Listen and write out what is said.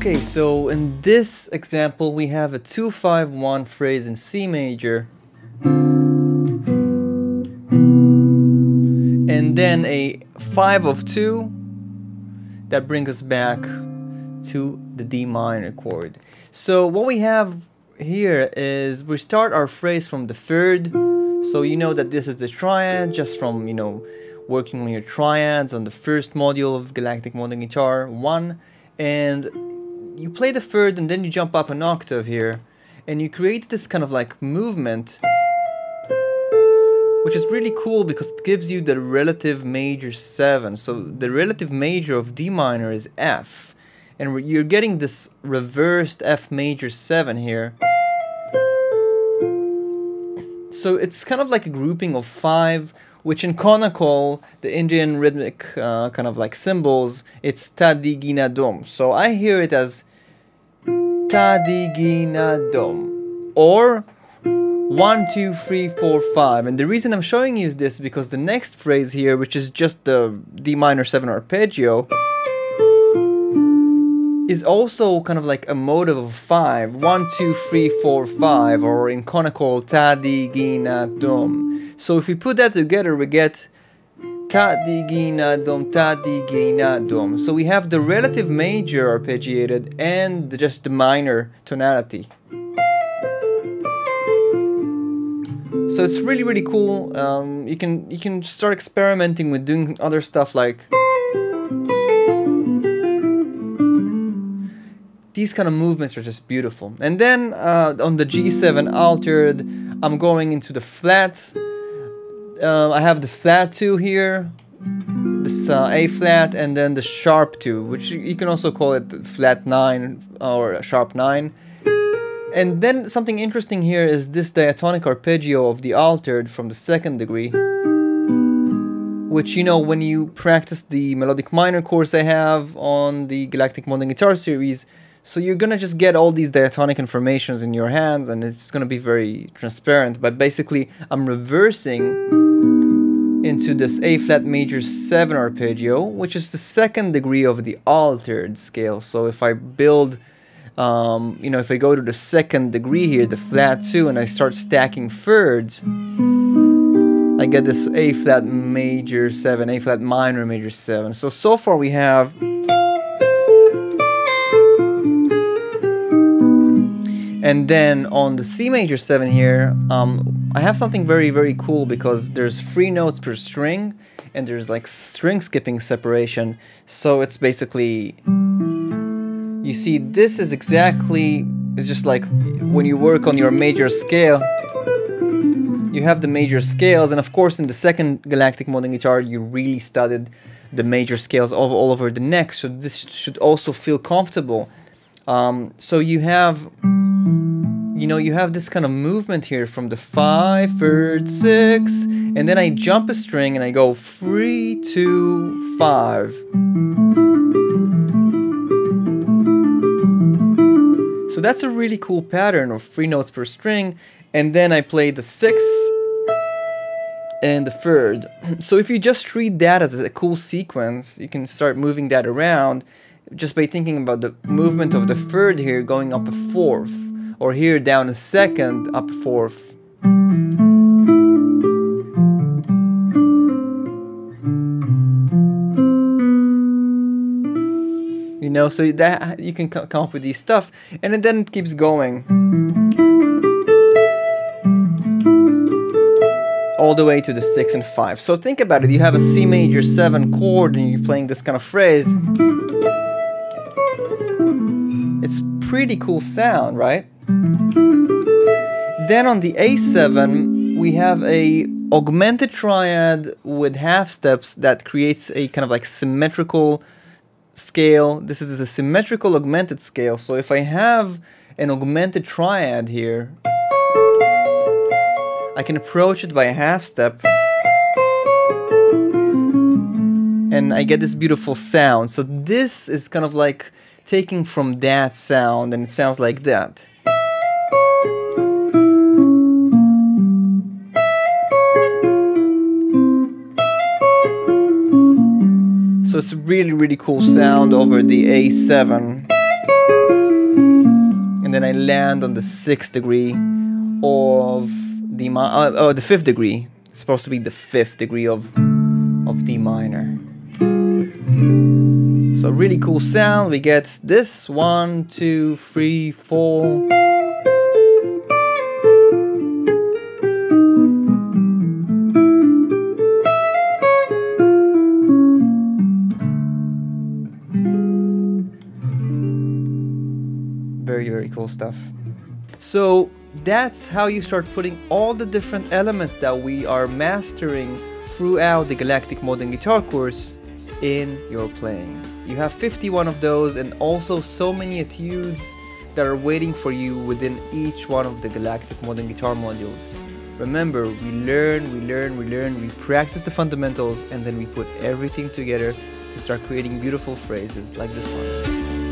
Okay, so in this example we have a 2-5-1 phrase in C major, and then a 5-2 that brings us back to the D minor chord. So what we have here is we start our phrase from the third, so you know that this is the triad just from, you know, working on your triads on the first module of Galactic Modern Guitar 1, and you play the third and then you jump up an octave here and you create this kind of like movement, which is really cool because it gives you the relative major 7. So the relative major of D minor is F, and you're getting this reversed F major 7 here. So it's kind of like a grouping of 5, which in conical, the Indian rhythmic kind of like symbols, it's ta di gi na dom. So I hear it as ta di gi na dom, or 1 2 3 4 5. And the reason I'm showing you this is because the next phrase here, which is just the D minor 7 arpeggio, is also kind of like a motive of 5, 1 2 3 4 5, or in conical ta di gi na dom. So if we put that together, we get ta di gi na dom, ta di gi na dom. So we have the relative major arpeggiated and just the minor tonality. So it's really cool. You can start experimenting with doing other stuff like these kind of movements are just beautiful. And then on the G7 altered, I'm going into the flats. I have the flat 2 here, this A flat, and then the sharp 2, which you can also call it flat 9 or sharp 9. And then something interesting here is this diatonic arpeggio of the altered from the 2nd degree, which, you know, when you practice the Melodic Minor course I have on the Galactic Modern Guitar series, so you're gonna just get all these diatonic informations in your hands and it's gonna be very transparent. But basically I'm reversing into this A flat major 7 arpeggio, which is the 2nd degree of the altered scale. So if I build, you know, if I go to the 2nd degree here, the flat 2, and I start stacking thirds, I get this A flat major 7, A flat minor major 7. So far we have and then on the C major 7 here, I have something very cool because there's 3 notes per string and there's like string skipping separation. So it's basically, you see, this is exactly, it's just like when you work on your major scale, you have the major scales, and of course in the 2nd Galactic Modern Guitar you really studied the major scales all over the neck, so this should also feel comfortable. So you have, you know, you have this kind of movement here from the 5, 3rd, 6, and then I jump a string and I go 3, 2, 5. So that's a really cool pattern of 3 notes per string, and then I play the 6th and the 3rd. So if you just treat that as a cool sequence, you can start moving that around just by thinking about the movement of the 3rd here going up a 4th, or here down a 2nd, up a 4th. You know, so that you can come up with these stuff, and then it keeps going all the way to the 6 and 5. So think about it, you have a C major 7 chord and you're playing this kind of phrase. It's pretty cool sound, right? Then on the A7 we have a augmented triad with half steps that creates a kind of like symmetrical scale. This is a symmetrical augmented scale. So if I have an augmented triad here, I can approach it by a half step and I get this beautiful sound. So this is kind of like taking from that sound, and it sounds like that. So it's a really cool sound over the A7. and then I land on the 6th degree of the 5th degree. It's supposed to be the 5th degree of D minor. So really cool sound. We get this 1, 2, 3, 4. Very, very cool stuff. So that's how you start putting all the different elements that we are mastering throughout the Galactic Modern Guitar course in your playing. You have 51 of those, and also so many etudes that are waiting for you within each one of the Galactic Modern Guitar modules. Remember, we learn, we practice the fundamentals, and then we put everything together to start creating beautiful phrases like this one.